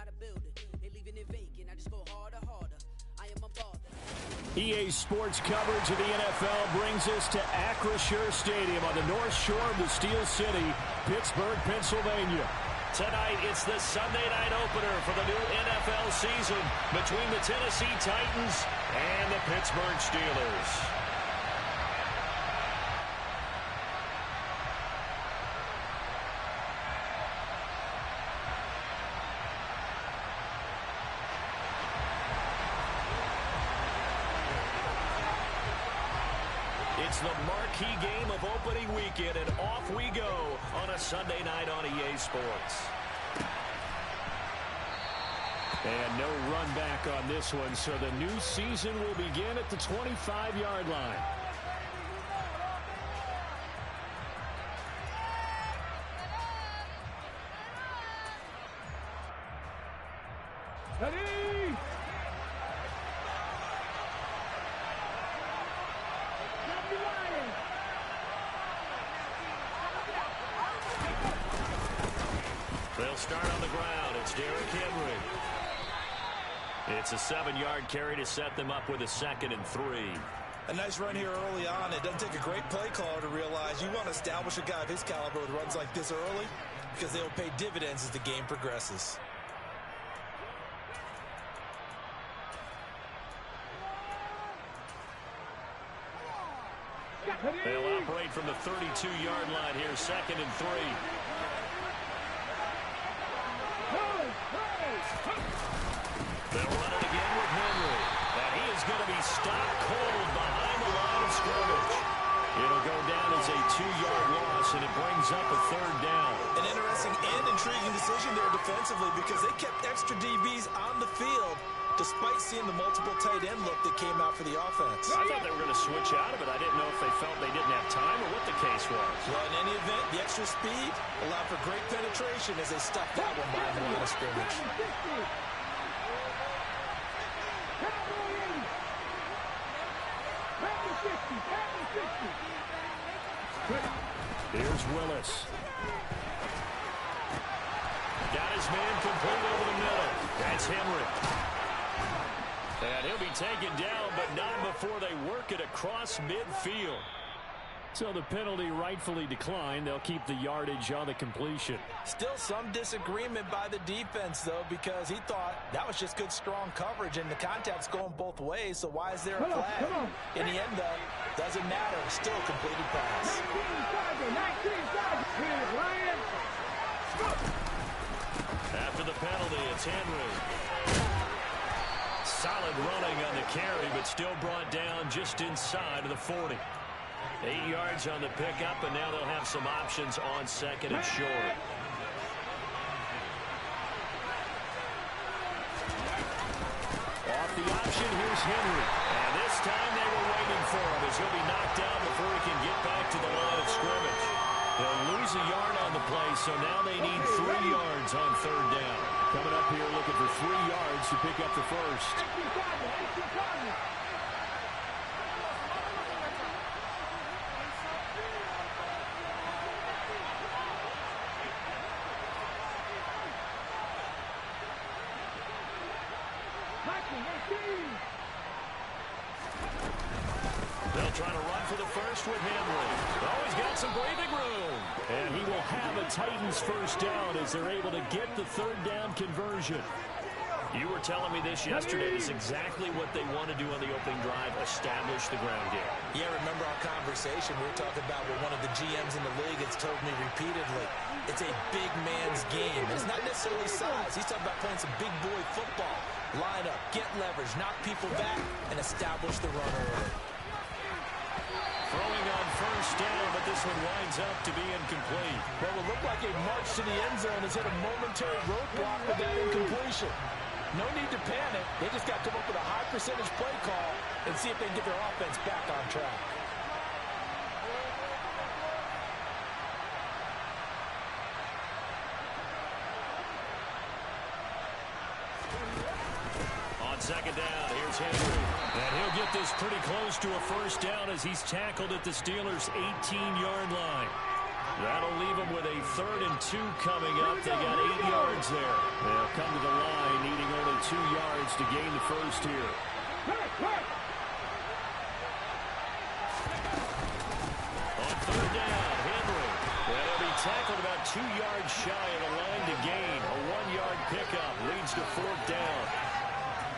about a building. They leaving it vacant. I just go harder, harder. I am a baller. EA Sports coverage of the NFL brings us to Acrisure Stadium on the north shore of the Steel City, Pittsburgh, Pennsylvania. Tonight, it's the Sunday night opener for the new NFL season between the Tennessee Titans and the Pittsburgh Steelers. It's the marquee game of opening weekend, and off we go on a Sunday night on EA Sports. And no run back on this one, so the new season will begin at the 25-yard line. Ready? They'll start on the ground. It's Derrick Henry. It's a 7-yard carry to set them up with a 2nd and 3. A nice run here early on. It doesn't take a great play caller to realize you want to establish a guy of his caliber with runs like this early because they will pay dividends as the game progresses. They'll operate from the 32-yard line here, 2nd and 3. They'll run it again with Henry. And he is going to be stopped cold behind the line of scrimmage. It'll go down as a 2-yard loss, and it brings up a 3rd down. An interesting and intriguing decision there defensively because they kept extra DBs on the field despite seeing the multiple tight end look that came out for the offense. I thought they were going to switch out of it. I didn't know if they felt they didn't have time or what the case was. Well, in any event, the extra speed allowed for great penetration as they stuffed that one behind the line of scrimmage. Here's Willis. Got his man complete over the middle. That's Henry. And he'll be taken down, but not before they work it across midfield. So the penalty rightfully declined. They'll keep the yardage on the completion. Still some disagreement by the defense, though, because he thought that was just good, strong coverage, and the contact's going both ways, so why is there a flag? In the end, though, doesn't matter. Still a completed pass. After the penalty, it's Henry. Solid running on the carry, but still brought down just inside of the 40. 8 yards on the pickup, and now they'll have some options on 2nd and short. Off the option, here's Henry. And this time they were waiting for him as he'll be knocked down before he can get back to the line of scrimmage. They'll lose a yard on the play, so now they need 3 yards on 3rd down. Coming up here looking for 3 yards to pick up the first. They'll try to run for the first with Henry. Oh, he's got some breathing room. And he will have a Titans first down as they're able to get the 3rd down conversion. You were telling me this yesterday is exactly what they want to do on the opening drive, establish the ground game. Yeah, remember our conversation. We were talking about what one of the GMs in the league has told me repeatedly. It's a big man's game. It's not necessarily size. He's talking about playing some big boy football. Line up, get leverage, knock people back, and establish the run early. Throwing on first down, but this one winds up to be incomplete. Well, it looked like a march to the end zone has hit a momentary roadblock with that incompletion. No need to panic. They just got to come up with a high percentage play call and see if they can get their offense back on track. On 2nd down, here's Henry. And he'll get this pretty close to a first down as he's tackled at the Steelers' 18-yard line. That'll leave them with a 3rd and 2 coming up. They got 8 yards there. They'll come to the line, needing only 2 yards to gain the first here. On 3rd down, Henry. Well, he'll be tackled about 2 yards shy of the line to gain. A 1-yard pickup leads to 4th down.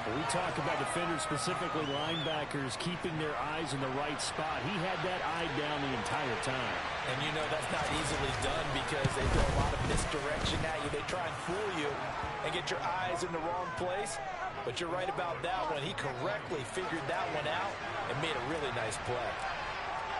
We talk about defenders, specifically linebackers, keeping their eyes in the right spot. He had that eye down the entire time. And you know that's not easily done because they throw a lot of misdirection at you. They try and fool you and get your eyes in the wrong place. But you're right about that one. He correctly figured that one out and made a really nice play.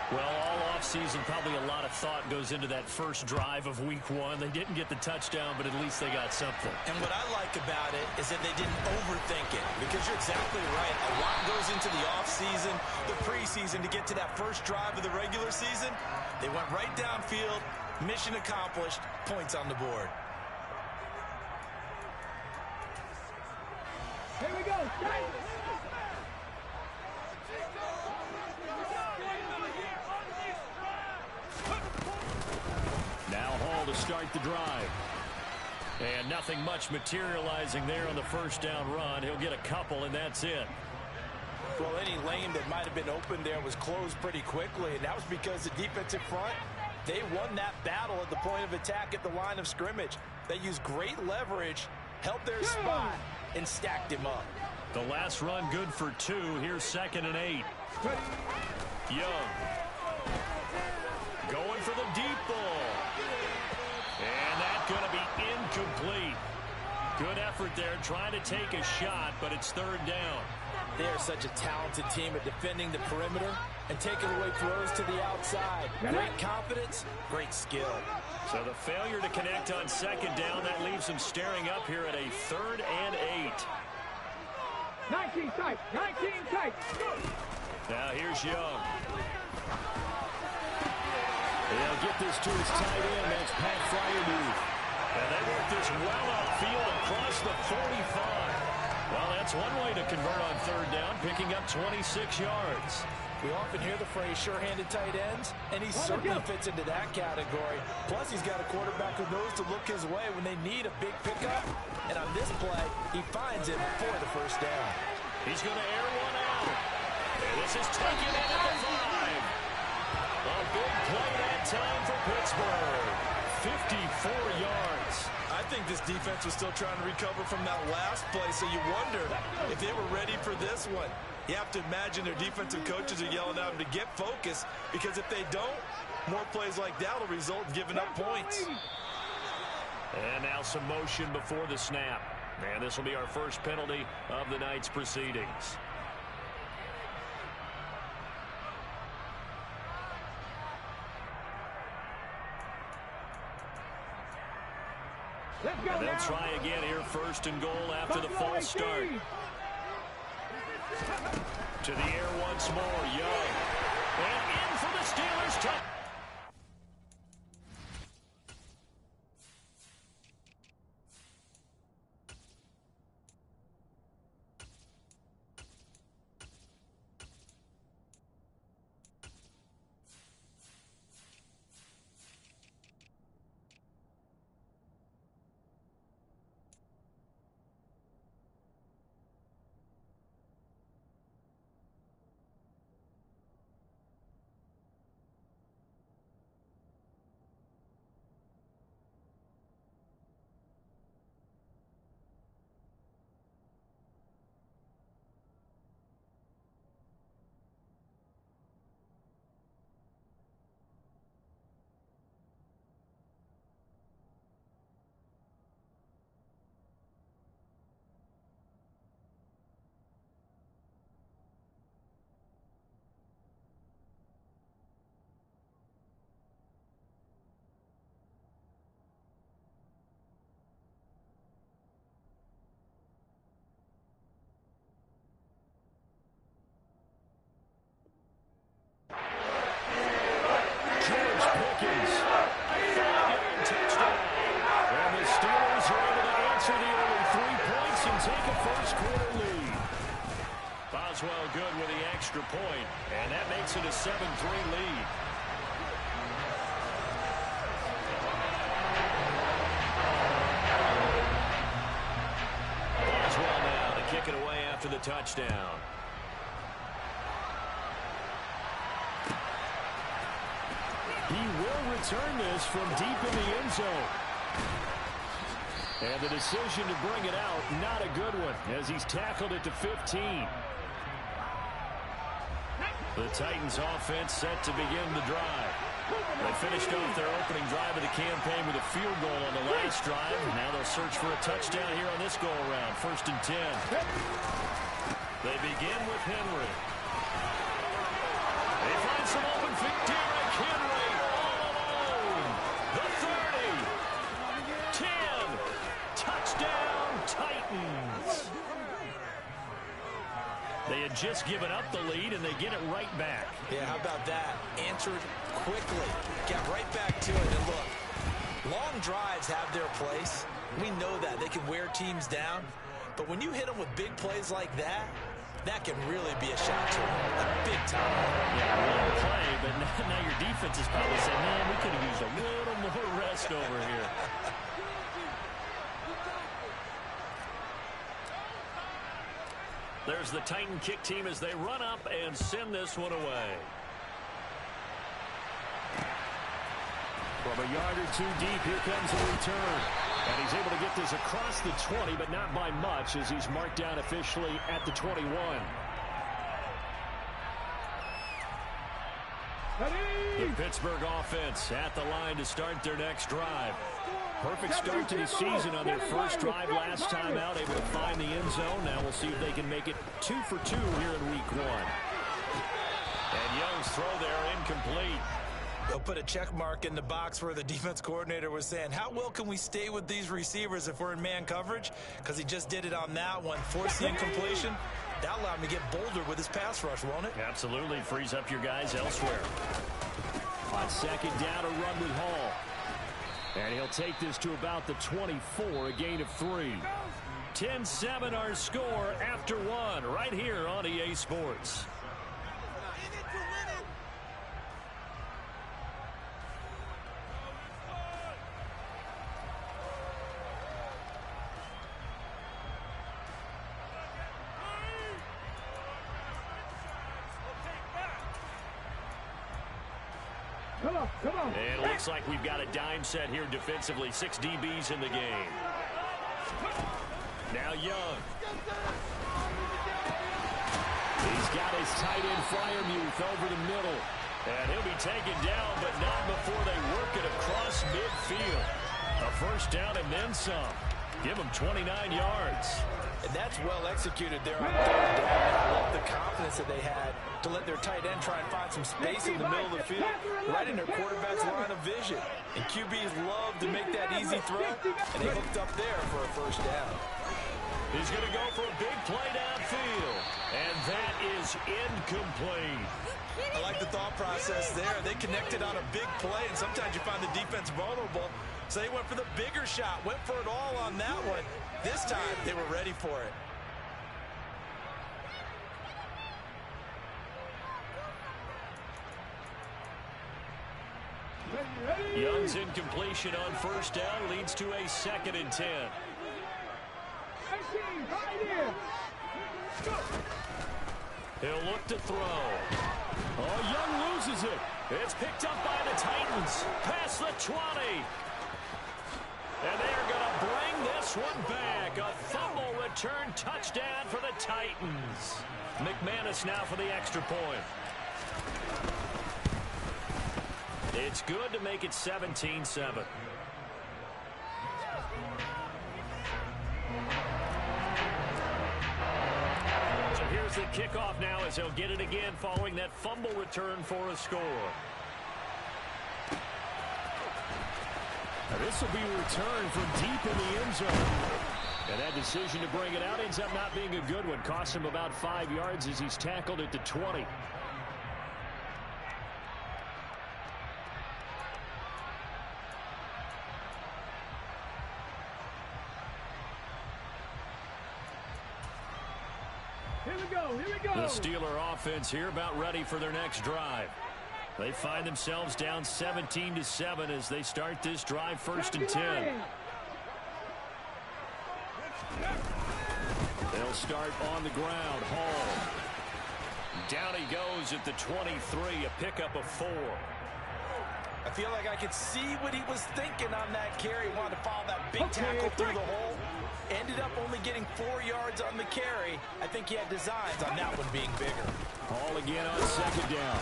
Well, all offseason, probably a lot of thought goes into that first drive of Week 1. They didn't get the touchdown, but at least they got something. And what I like about it is that they didn't overthink it, because you're exactly right. A lot goes into the offseason, the preseason, to get to that first drive of the regular season. They went right downfield, mission accomplished, points on the board. Here we go. Now Hall to start the drive. And nothing much materializing there on the first down run. He'll get a couple, and that's it. Well, any lane that might have been open there was closed pretty quickly, and that was because the defensive front, they won that battle at the point of attack at the line of scrimmage. They used great leverage, held their spot, and stacked him up. The last run good for 2. Here's 2nd and 8. Young. Going for the deep ball. And that's going to be incomplete. Good effort there, trying to take a shot, but it's 3rd down. They are such a talented team at defending the perimeter and taking away throws to the outside. Great confidence, great skill. So the failure to connect on 2nd down, that leaves them staring up here at a 3rd and 8. 19 tight, 19 tight. Now here's Young. They'll get this to his tight end. That's Pat Freiermuth. And they work this well outfield across the 45. Well, that's one way to convert on 3rd down, picking up 26 yards. We often hear the phrase sure-handed tight ends, and he certainly fits into that category. Plus, he's got a quarterback who knows to look his way when they need a big pickup. And on this play, he finds it for the first down. He's going to air one out. And this is taken into the 5. A big play that time for Pittsburgh. 54 yards. I think this defense was still trying to recover from that last play, so you wonder if they were ready for this one. You have to imagine their defensive coaches are yelling at them to get focused, because if they don't, more plays like that will result in giving up points. And now some motion before the snap. And this will be our first penalty of the night's proceedings. And they'll try again here, 1st and goal after the false start. To the air once more, Young. And in for the Steelers' touchdown. Boswell good with the extra point, and that makes it a 7-3 lead. the touchdown. He will return this from deep in the end zone. And the decision to bring it out, not a good one, as he's tackled it to 15. The Titans offense set to begin the drive. They finished off their opening drive of the campaign with a field goal on the last drive. Now they'll search for a touchdown here on this go-around. 1st and 10. They begin with Henry. They find some open feet. Derrick Henry all alone. The 30. 10. Touchdown, Titans. They had just given up the lead, and they get it right back. Yeah, how about that? Answered quickly. Got right back to it. And look, long drives have their place. We know that. They can wear teams down. But when you hit them with big plays like that, that can really be a shot to them. A big time. Yeah, one play, but now your defense is probably saying, man, we could have used a little more rest over here. There's the Titan kick team as they run up and send this one away. From a yard or two deep, here comes the return. And he's able to get this across the 20, but not by much, as he's marked down officially at the 21. The Pittsburgh offense at the line to start their next drive. Perfect start to the season on their first drive last time out, able to find the end zone. Now we'll see if they can make it 2 for 2 here in week 1. And Young's throw there incomplete. They'll put a check mark in the box where the defense coordinator was saying, how well can we stay with these receivers if we're in man coverage? Because he just did it on that one, forced the incompletion. That allowed him to get bolder with his pass rush, won't it? Absolutely. Frees up your guys elsewhere. On 2nd down, a run with Hall. And he'll take this to about the 24, a gain of 3. 10-7 our score after 1 right here on EA Sports. Come on. And it looks like we've got a dime set here defensively. 6 DBs in the game. Now Young. He's got his tight end Freiermuth over the middle. And he'll be taken down, but not before they work it across midfield. A first down and then some. Give them 29 yards. And that's well executed there on 3rd down. I love the confidence that they had to let their tight end try and find some space in the middle of the field, right in their quarterback's line of vision. And QBs love to make that easy throw, and they hooked up there for a first down. He's going to go for a big play downfield, and that is incomplete. I like the thought process there. They connected on a big play, and sometimes you find the defense vulnerable. So they went for the bigger shot, went for it all on that one. This time, they were ready for it. Young's incompletion on first down leads to a 2nd and 10. He'll look to throw. Oh, Young loses it. It's picked up by the Titans. Past the 20. And they're going to bring this one back. A fumble return touchdown for the Titans. McManus now for the extra point. It's good to make it 17-7. So here's the kickoff now as he'll get it again following that fumble return for a score. Now this will be a return from deep in the end zone. And that decision to bring it out ends up not being a good one. Costs him about 5 yards as he's tackled at the 20. Here we go. The Steeler offense here about ready for their next drive. They find themselves down 17-7 as they start this drive 1st and 10. They'll They'll start on the ground. Hall. Down he goes at the 23, a pickup of 4. I feel like I could see what he was thinking on that carry. Wanted to follow that big tackle through the hole. Ended up only getting 4 yards on the carry. I think he had designs on that one being bigger. Hall again on second down.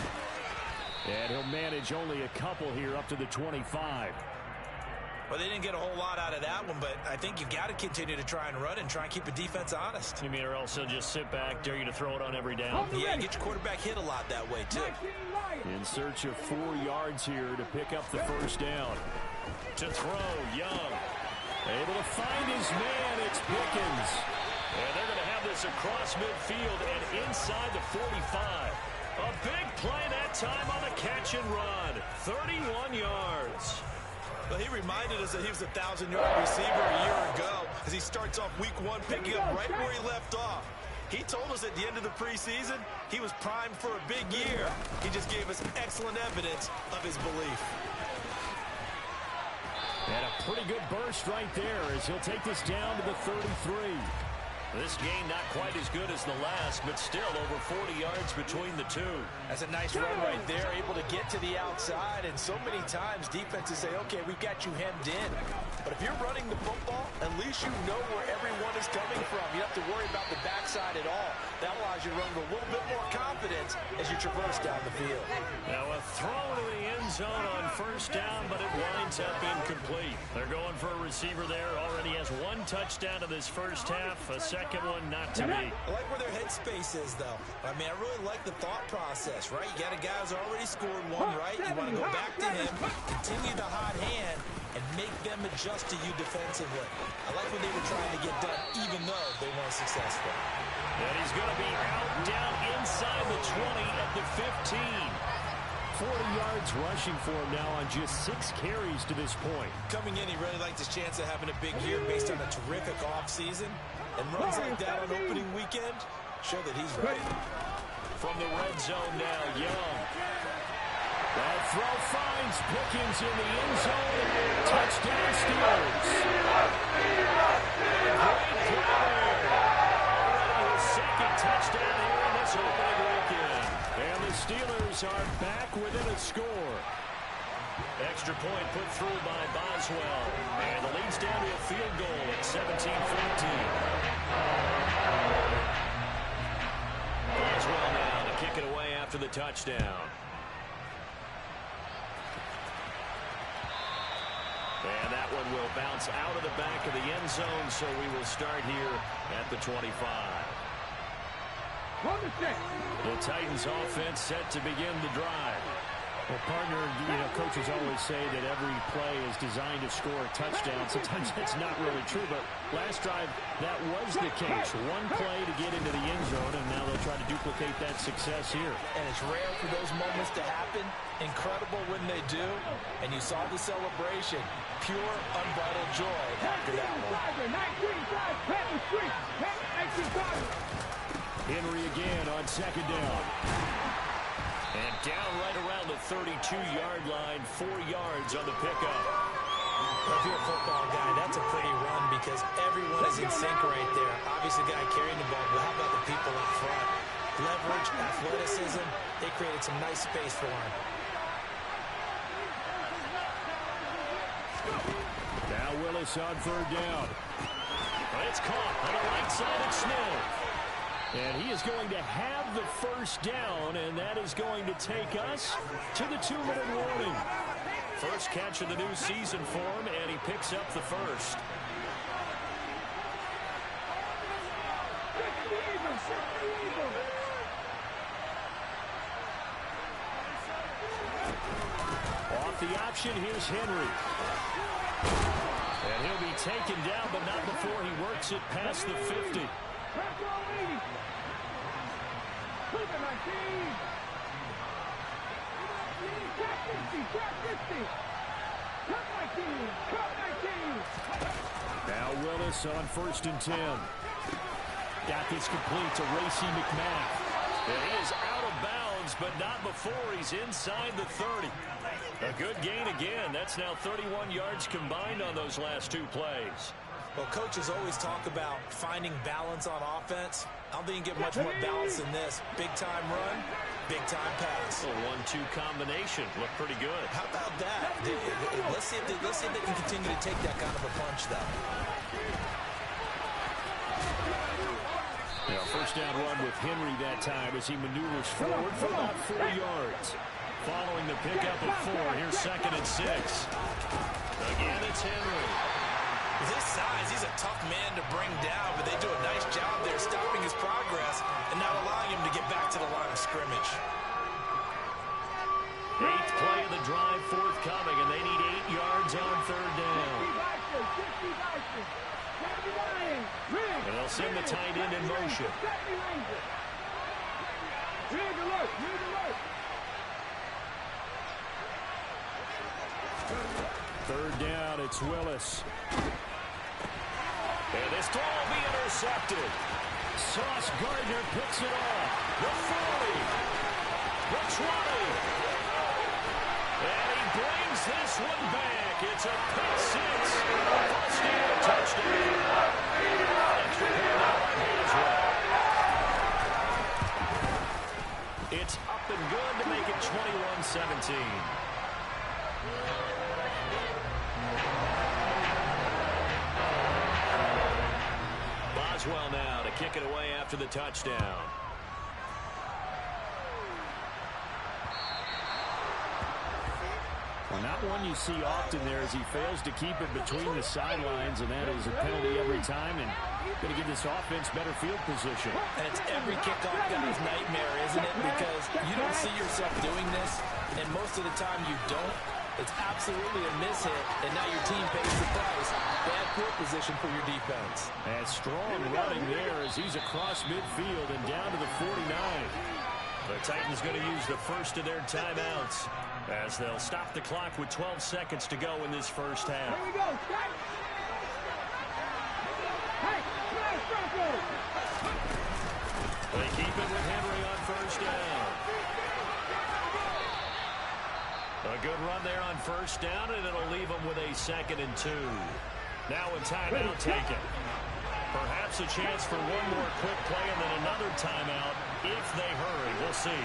And he'll manage only a couple here up to the 25. Well, they didn't get a whole lot out of that one, but I think you've got to continue to try and run and try and keep the defense honest. You mean, or else he'll just sit back, dare you to throw it on every down? Yeah, get your quarterback hit a lot that way, too. In search of 4 yards here to pick up the first down. To throw, Young. Able to find his man, it's Pickens. And they're going to have this across midfield and inside the 45. A big play that time on the catch and run. 31 yards. Well, he reminded us that he was a 1,000-yard receiver a year ago as he starts off week 1 picking up right where he left off. He told us at the end of the preseason he was primed for a big year. He just gave us excellent evidence of his belief. And a pretty good burst right there as he'll take this down to the 33. This game not quite as good as the last, but still over 40 yards between the two. That's a nice run right there, able to get to the outside, and so many times defenses say, okay, we've got you hemmed in. But if you're running the football, at least you know where everyone is coming from. You don't have to worry about the backside at all. That allows you to run with a little bit more confidence as you traverse down the field. Now a throw to the end zone on first down, but it winds up incomplete. They're going for a receiver there. Already has 1 touchdown in this first half. A second one not to be. I like where their headspace is, though. I mean, I really like the thought process, right? You got a guy who's already scored 1, right? You want to go back to him, continue the hot hand, and make them adjust to you defensively. I like what they were trying to get done, even though they weren't successful. And he's going to be out down inside the 20 at the 15. 40 yards rushing for him now on just 6 carries to this point. Coming in, he really liked his chance of having a big year based on a terrific offseason. And runs like that on opening weekend show that he's ready. From the red zone now, Young. That throw finds Pickens in the end zone. Touchdown Steelers. Great play. Already his second touchdown here in this opening weekend. And the Steelers are back within a score. Extra point put through by Boswell. And the lead's down to a field goal at 17-14. Boswell now to kick it away after the touchdown. And that one will bounce out of the back of the end zone, so we will start here at the 25. The Titans offense set to begin the drive. Well, partner, coaches always say that every play is designed to score a touchdown. Sometimes that's not really true, but last drive, that was the case. 1 play to get into the end zone, and now they'll try to duplicate that success here. And it's rare for those moments to happen. Incredible when they do. And you saw the celebration. Pure, unbridled joy after that one. Henry again on second down. And down right around the 32-yard line, 4 yards on the pickup. If you're a football guy, that's a pretty run because everyone is in sync right there. Obviously, the guy carrying the ball, but how about the people up front? Leverage, athleticism, they created some nice space for him. Now Willis on 3rd down. It's caught on the right side of Smith. And he is going to have the first down, and that is going to take us to the 2-minute warning. First catch of the new season for him, and he picks up the first. Off the option, here's Henry. And he'll be taken down, but not before he works it past the 50. Now Willis on 1st and 10. Got this complete to Racey McMath. And he is out of bounds, but not before he's inside the 30. A good gain again. That's now 31 yards combined on those last 2 plays. Well, coaches always talk about finding balance on offense. I don't think you get much more balance than this. Big-time run, big-time pass. A 1-2 combination. Look pretty good. How about that? Let's see if they can continue to take that kind of a punch, though. Yeah, first down run with Henry that time as he maneuvers forward for about 4 yards. Following the pickup of 4, here's 2nd and 6. Again, it's Henry. With his size, he's a tough man to bring down, but they do a nice job there stopping his progress and not allowing him to get back to the line of scrimmage. 8th play of the drive forthcoming, and they need 8 yards on 3rd down. And they'll send the tight end in motion. 3rd down, it's Willis. And this throw will be intercepted. Sauce Gardner picks it off. The 40. The 20. And he brings this one back. It's a pick 6. First down, touchdown. Extra point out on his way. It's up and good to make it 21-17. Boswell now to kick it away after the touchdown. Well, not one you see often there as he fails to keep it between the sidelines, and that is a penalty every time, and going to give this offense better field position. And it's every kickoff guy's nightmare, isn't it? Because you don't see yourself doing this, and most of the time you don't. It's absolutely a mishit, and now your team pays the price. Bad field position for your defense. And strong running there as he's across midfield and down to the 49. The Titans going to use the first of their timeouts as they'll stop the clock with 12 seconds to go in this first half. Here we go. Hey, smash Bronco! They keep it with Henry on first down. A good run there on first down, and it'll leave them with a 2nd and 2. Now a timeout taken. Perhaps a chance for one more quick play and then another timeout if they hurry. We'll see.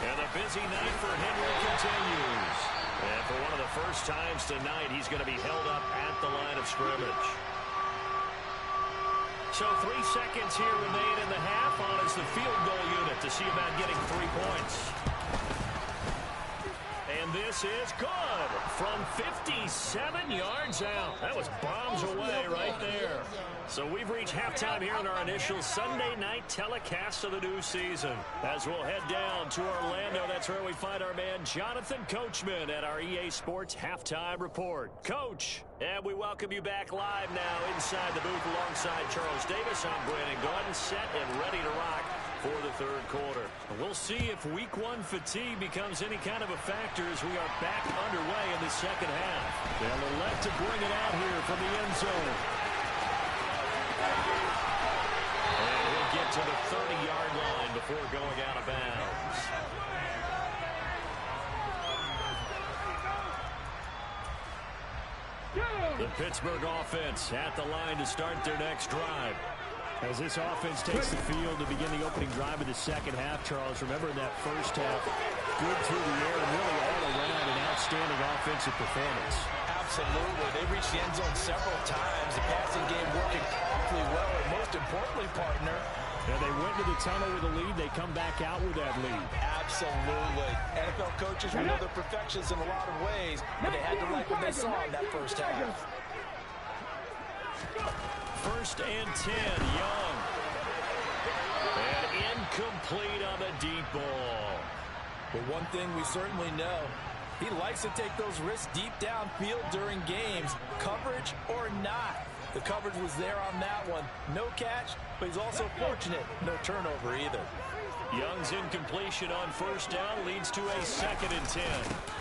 And the busy night for Henry continues. And for one of the first times tonight, he's going to be held up at the line of scrimmage. So 3 seconds here remain in the half. On is the field goal unit to see about getting 3 points. And this is good from 57 yards out. That was bombs away right there. So we've reached halftime here in our initial Sunday night telecast of the new season. As we'll head down to Orlando, that's where we find our man Jonathan Coachman at our EA Sports Halftime Report. Coach, and we welcome you back live now inside the booth alongside Charles Davis. I'm Brandon Gaudin, set and ready to rock for the 3rd quarter. We'll see if week 1 fatigue becomes any kind of a factor as we are back underway in the 2nd half. They'll elect to bring it out here from the end zone. And he'll get to the 30-yard line before going out of bounds. The Pittsburgh offense at the line to start their next drive. As this offense takes the field to begin the opening drive of the 2nd half, Charles, remember in that first half, good through the air and really all around an outstanding offensive performance. Absolutely. They reached the end zone several times. The passing game working awfully well, and most importantly, partner, and they went to the tunnel with a lead. They come back out with that lead. Absolutely. NFL coaches, we know they're perfectionists in a lot of ways, but they had to like what they saw in that first half. 1st and 10, Young. And incomplete on the deep ball. But one thing we certainly know, he likes to take those risks deep downfield during games, coverage or not. The coverage was there on that one. No catch, but he's also fortunate. No turnover either. Young's incompletion on first down leads to a 2nd and 10.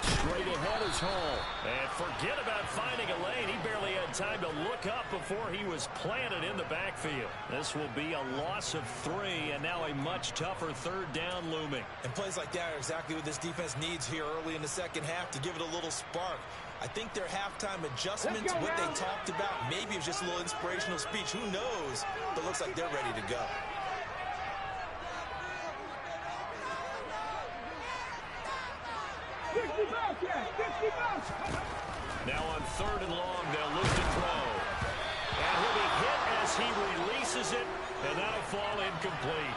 Straight ahead is Hall. And forget about finding a lane. He barely had time to look up before he was planted in the backfield. This will be a loss of 3, and now a much tougher 3rd down looming. And plays like that are exactly what this defense needs here early in the second half to give it a little spark. I think their halftime adjustments, what they talked about, maybe it was just a little inspirational speech. Who knows? But it looks like they're ready to go. Now on 3rd and long, they'll look to throw. And he'll be hit as he releases it, and that'll fall incomplete.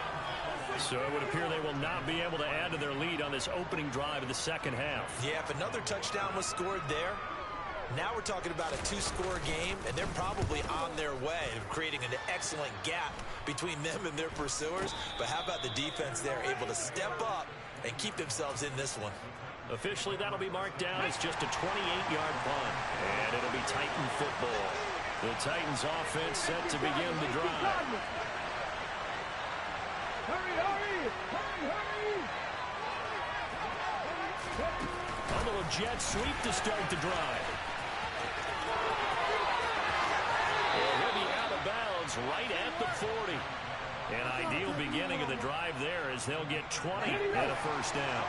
So it would appear they will not be able to add to their lead on this opening drive of the second half. Yeah, if another touchdown was scored there, now we're talking about a 2-score game, and they're probably on their way of creating an excellent gap between them and their pursuers. But how about the defense there, able to step up and keep themselves in this one? Officially, that'll be marked down as just a 28-yard punt, and it'll be Titan football. The Titans offense set to begin the drive. A little jet sweep to start the drive. And he'll be out of bounds right at the 40. An ideal beginning of the drive there as they'll get 20 and a first down.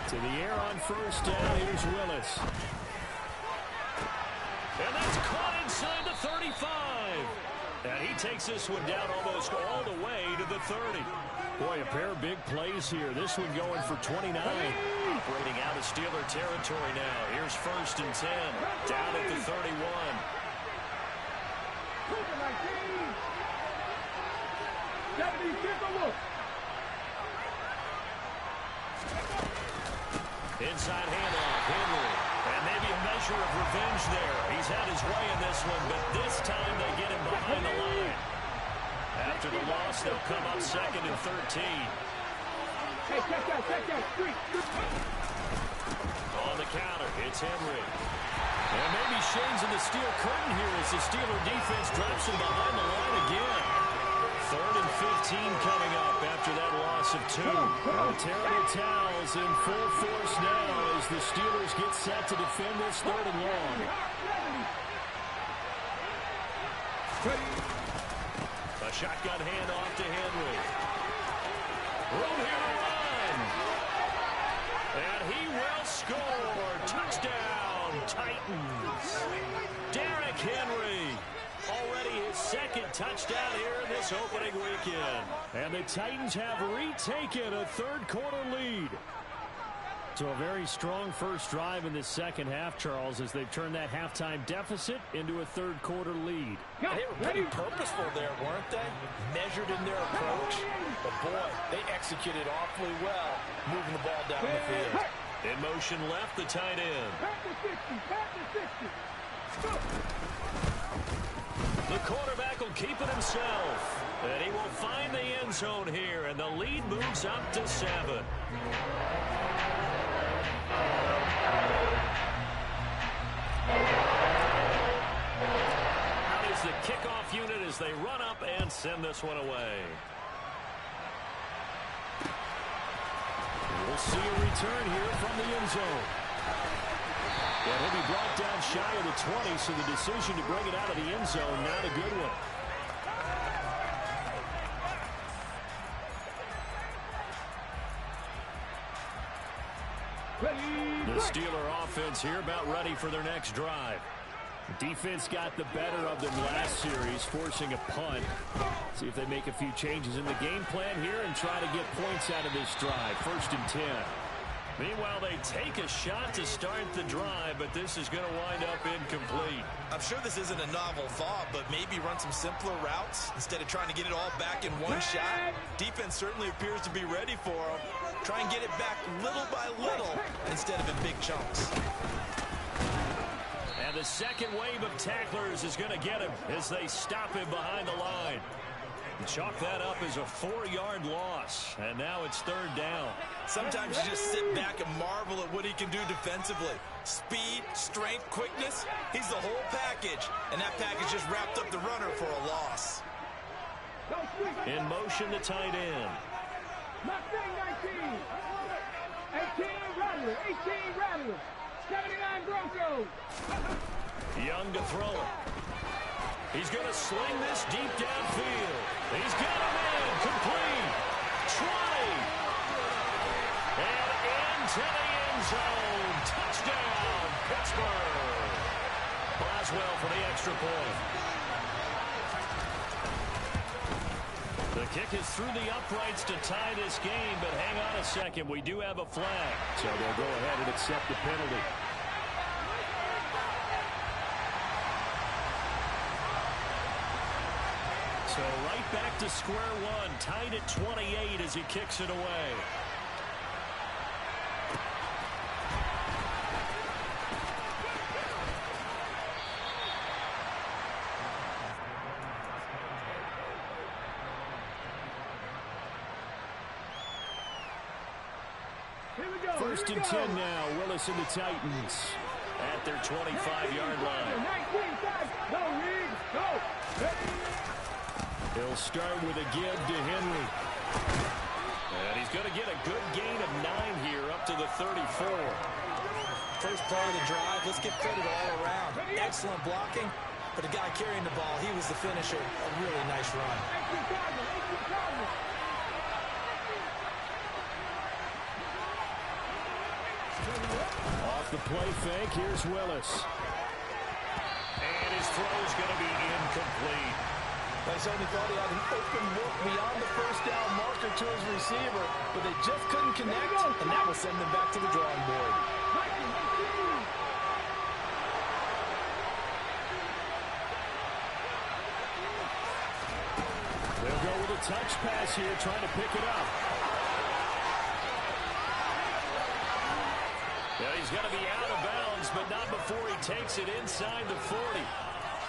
To the air on first down, here's Willis. And that's caught inside the 35. And he takes this one down almost all the way to the 30. Boy, a pair of big plays here. This one going for 29. Operating out of Steeler territory now. Here's 1st and 10. Down at the 31. Inside handoff, Henry. And maybe a measure of revenge there. He's had his way in this one, but this time they get him behind the line. After the loss, they'll come up 2nd and 13. Hey, check that, street. On the counter, it's Henry. And maybe shades in the steel curtain here as the Steeler defense drops him behind the line again. 3rd and 15 coming up after that loss of 2. Terrible towels in full force now as the Steelers get set to defend this 3rd and long. A shotgun handoff to Henry. Room here to run. And he will score. Touchdown, Titans. Derrick Henry. Already his 2nd touchdown here in this opening weekend. And the Titans have retaken a 3rd quarter lead. So a very strong first drive in the second half, Charles, as they've turned that halftime deficit into a 3rd quarter lead. And they were pretty purposeful there, weren't they? Measured in their approach. But boy, they executed awfully well, moving the ball down the field. In motion left, the tight end. The quarterback will keep it himself. And he will find the end zone here, and the lead moves up to 7. Out is the kickoff unit as they run up and send this one away. We'll see a return here from the end zone. And he'll be brought down shy of the 20, so the decision to bring it out of the end zone, not a good one. The Steeler offense here about ready for their next drive. The defense got the better of them last series, forcing a punt. See if they make a few changes in the game plan here and try to get points out of this drive. 1st and 10. Meanwhile, they take a shot to start the drive, but this is going to wind up incomplete. I'm sure this isn't a novel thought, but maybe run some simpler routes instead of trying to get it all back in one shot. Defense certainly appears to be ready for them. Try and get it back little by little instead of in big chunks. And the second wave of tacklers is going to get him as they stop him behind the line. Chalk that up as a 4-yard loss, and now it's 3rd down. Sometimes you just sit back and marvel at what he can do defensively. Speed, strength, quickness, he's the whole package, and that package just wrapped up the runner for a loss. In motion, the tight end. Mustang 19. 18 Rattler. 18 Rattler. 79 Broncos. Young to throw it. He's going to sling this deep downfield. He's got a man. Complete. 20. And into the end zone. Touchdown, Pittsburgh. Boswell for the extra point. The kick is through the uprights to tie this game, but hang on a second. We do have a flag. So they'll go ahead and accept the penalty. So right back to square one, tied at 28 as he kicks it away. First and 10 now. Willis and the Titans at their 25-yard line. He'll start with a give to Henry. And he's going to get a good gain of 9 here up to the 34. First play of the drive, let's give credit all around. Excellent blocking, but the guy carrying the ball, he was the finisher. A really nice run. Off the play fake, here's Willis. And his throw's going to be incomplete. Only thought he had an open look beyond the first down marker to his receiver, but they just couldn't connect, and that will send them back to the drawing board. They'll go with a touch pass here, trying to pick it up. Yeah, he's going to be out of bounds, but not before he takes it inside the 40.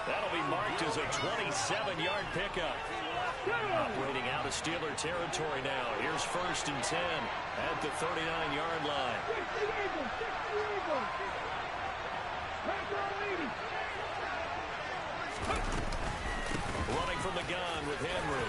That'll be marked as a 27-yard pickup. Operating out of Steeler territory now. Here's first and 10 at the 39-yard line. Running from the gun with Henry.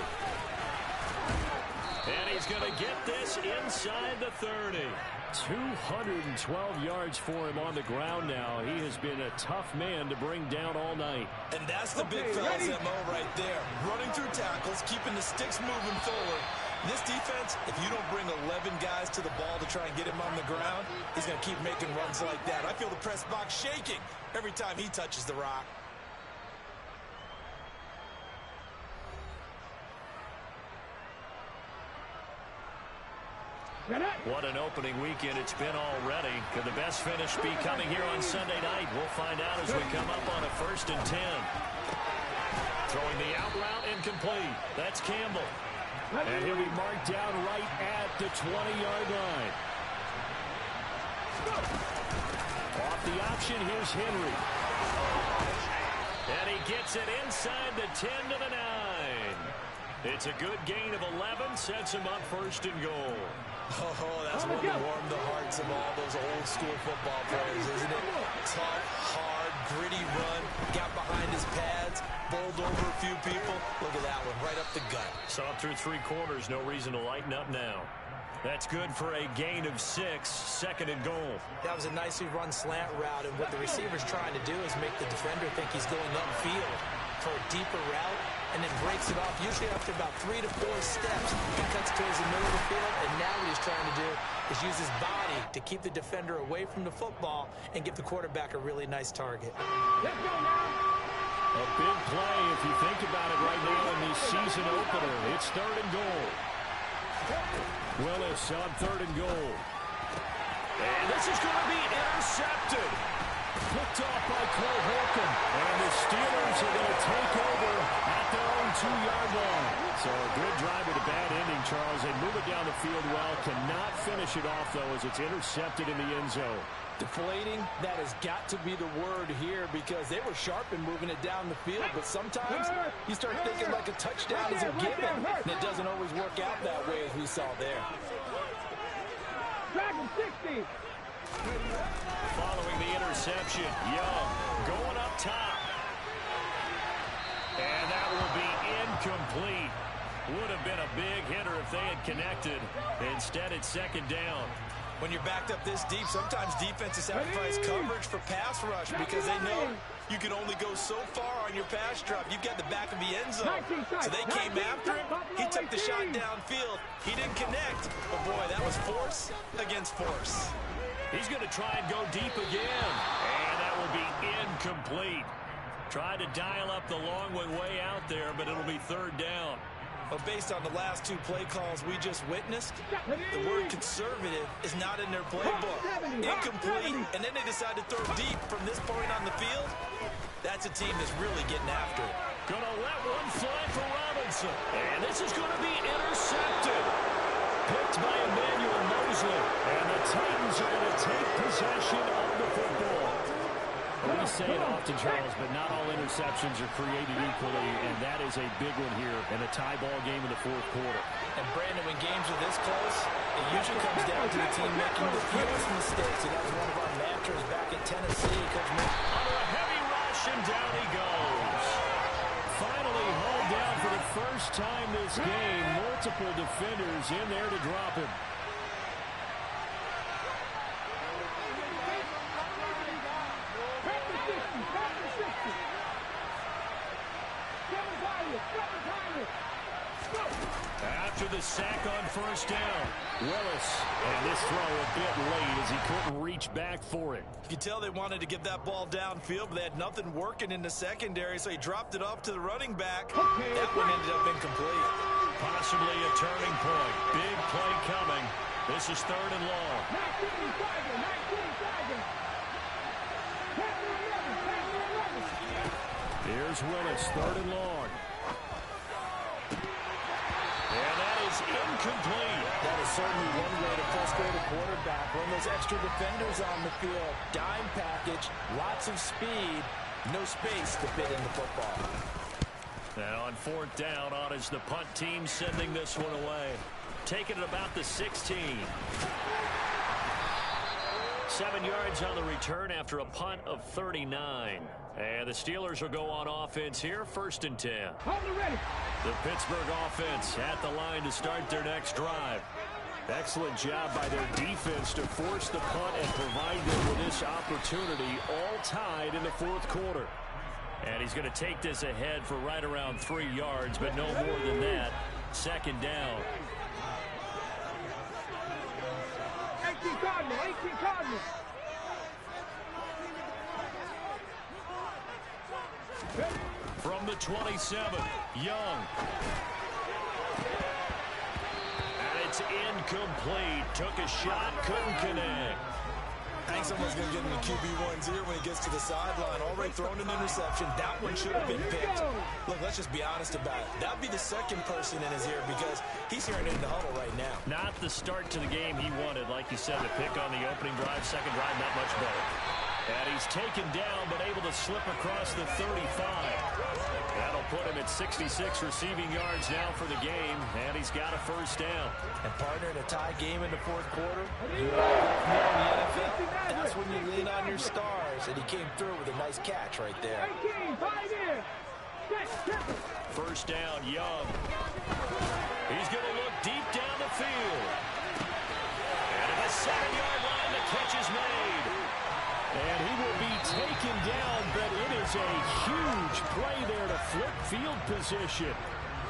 And he's going to get this inside the 30. 212 yards for him on the ground now. He has been a tough man to bring down all night. And that's the big fella's MO right there. Running through tackles, keeping the sticks moving forward. This defense, if you don't bring 11 guys to the ball to try and get him on the ground, he's going to keep making runs like that. I feel the press box shaking every time he touches the rock. What an opening weekend it's been already. Could the best finish be coming here on Sunday night? We'll find out as we come up on a first and 10. Throwing the out route incomplete. That's Campbell. And he'll be marked down right at the 20-yard line. Off the option, here's Henry. And he gets it inside the 10 to the 9. It's a good gain of 11, sets him up first and goal. Oh, that's one to warm the hearts of all those old school football players, isn't it? Tough, hard, gritty run, got behind his pads, bowled over a few people. Look at that one, right up the gut. Saw through 3 quarters, no reason to lighten up now. That's good for a gain of 6, second and goal. That was a nicely run slant route, and what the receiver's trying to do is make the defender think he's going upfield for a deeper route, and then breaks it off, usually after about 3 to 4 steps. He cuts towards the middle of the field, and now what he's trying to do is use his body to keep the defender away from the football and give the quarterback a really nice target. A big play if you think about it right now in the season opener. It's third and goal. Willis on third and goal. And this is going to be intercepted. Picked off by Clay Holcomb. And the Steelers are going to take over at their own 2-yard line. So a good drive with a bad ending, Charles. They move it down the field well. Cannot finish it off, though, as it's intercepted in the end zone. Deflating, that has got to be the word here because they were sharp in moving it down the field, but sometimes you start thinking like a touchdown is a given, and it doesn't always work out that way as we saw there. Dragon 60. Following the interception, Young going up top. And that will be incomplete. Would have been a big hitter if they had connected. Instead, it's second down. When you're backed up this deep, sometimes defenses sacrifice coverage for pass rush because they know you can only go so far on your pass drop. You've got the back of the end zone. So they came after him. He took the shot downfield. He didn't connect. But, boy, that was force against force. He's going to try and go deep again. And that will be incomplete. Tried to dial up the long one way out there, but it'll be third down. But based on the last two play calls we just witnessed, the word conservative is not in their playbook. Incomplete, and then they decide to throw deep from this point on the field. That's a team that's really getting after it. Gonna let one fly for Robinson. And this is going to be intercepted. Picked by Emmanuel Mosley. And the Titans are going to take possession of the football. We say it often, Charles, but not all interceptions are created equally, and that is a big one here in a tie ball game in the fourth quarter. And, Brandon, when games are this close, it usually comes down to the team making the fewest mistakes, and that was one of our mantras back at Tennessee. Under a heavy rush, and down he goes. Finally hauled down for the first time this game. Multiple defenders in there to drop him. After the sack on first down, Willis. And this throw a bit late as he couldn't reach back for it. You could tell they wanted to get that ball downfield, but they had nothing working in the secondary, so he dropped it off to the running back. That one ended up incomplete. Possibly a turning point. Big play coming. This is third and long. Here's Willis, third and long. And that is incomplete. That is certainly one way to frustrate a quarterback. Run those extra defenders on the field. Dime package, lots of speed, no space to fit in the football. And on fourth down, on is the punt team sending this one away. Taking it about the 16. 7 yards on the return after a punt of 39. And the Steelers will go on offense here, first and 10. The Pittsburgh offense at the line to start their next drive. Excellent job by their defense to force the punt and provide them with this opportunity, all tied in the fourth quarter. And he's going to take this ahead for right around 3 yards, but no more than that. Second down. 18 Cardinals, 18 Cardinals. From the 27, Young. And it's incomplete. Took a shot, couldn't connect. I think someone's going to get in the QB1's ear when he gets to the sideline. Already thrown an interception. That one should have been picked. Look, let's just be honest about it. That would be the second person in his ear because he's hearing it in the huddle right now. Not the start to the game he wanted. Like you said, the pick on the opening drive, second drive, not much better. And he's taken down, but able to slip across the 35. That'll put him at 66 receiving yards now for the game, and he's got a first down. And partner, in a tie game in the fourth quarter, in the NFL, that's when you lean on your stars, and he came through with a nice catch right there. First down, Young. He's going to look deep down the field. And at the 7-yard line, the catch is made. And he will be taken down, but it is a huge play there to flip field position.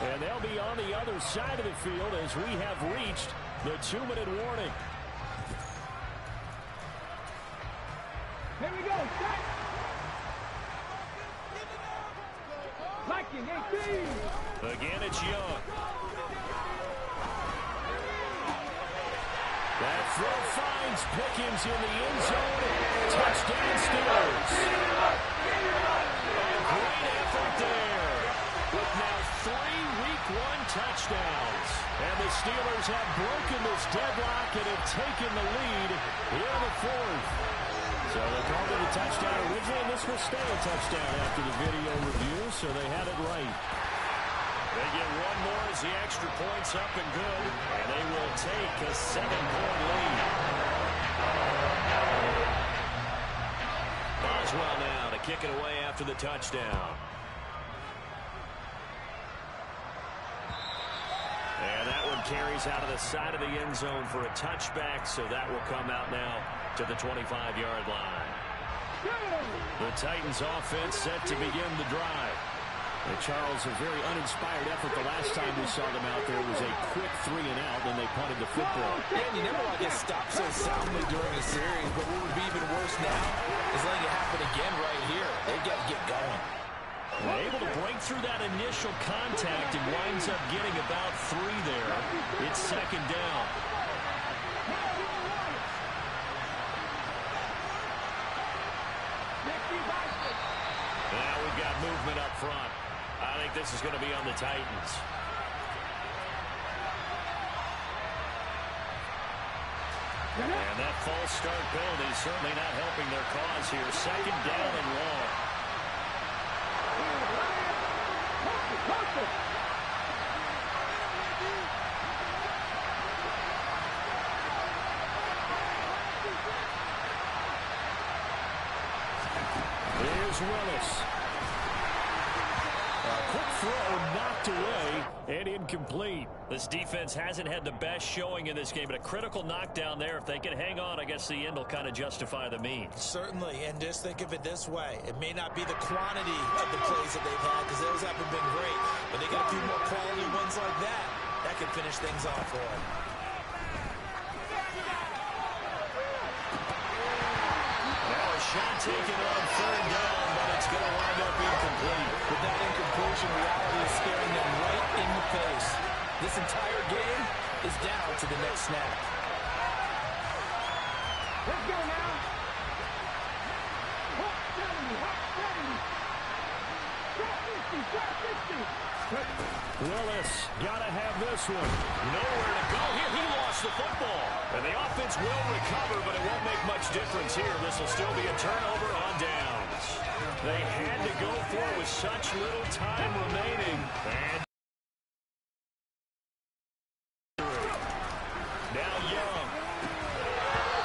And they'll be on the other side of the field as we have reached the 2-minute warning. Here we go, set. Blacking, 18. Again, it's Young. That throw finds Pickens in the end zone. Touchdown Steelers. A great effort there. With now 3 Week 1 touchdowns. Steelers have broken this deadlock and have taken the lead in the fourth. So they called it a touchdown originally, and this will stay a touchdown after the video review, so they had it right. They get one more as the extra point's up and good, and they will take a 7-point lead. Boswell now to kick it away after the touchdown. And that one carries out of the side of the end zone for a touchback, so that will come out now to the 25-yard line. The Titans offense set to begin the drive. Charles, a very uninspired effort the last time we saw them out there was a quick 3-and-out when they punted the football. Yeah, and you never want to get stopped so soundly during a series, but what would be even worse now is letting it happen again right here. They've got to get going. Able to break through that initial contact and winds up getting about 3 there. It's second down. Now we've got movement up front. I think this is going to be on the Titans. And that false start penalty certainly not helping their cause here. Second down and long. Here's Willis. A quick throw knocked away and incomplete. This defense hasn't had the best showing in this game, but a critical knockdown there. If they can hang on, I guess the end will kind of justify the means. Certainly, and just think of it this way. It may not be the quantity of the plays that they've had, because those haven't been great, but they get a few more quality ones like that. That could finish things off for them. Now a shot taken on third down, but it's going to wind up incomplete. With that incompletion, reality is staring them right in the face. This entire game is down to the next snap. Let's go now. Hot 70, hot 70. Shot 50, shot 60. Willis got to have this one. Nowhere to go here. He lost the football. And the offense will recover, but it won't make much difference here. This will still be a turnover on downs. They had to go for it with such little time remaining. And now Young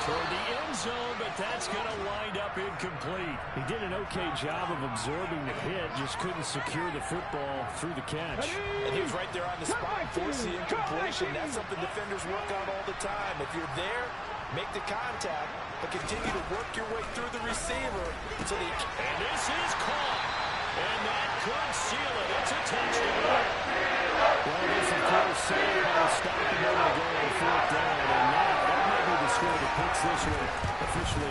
toward the end zone, but that's going to wind up incomplete. He did an okay job of absorbing the hit, just couldn't secure the football through the catch. And he was right there on the spot, forced the incompletion. That's something defenders work on all the time. If you're there, make the contact, but continue to work your way through the receiver. And this is caught. And that could seal it. It's a touchdown. Well, this, of course, saved by a stop and over to go on fourth down. And now that might be the score that puts this one officially.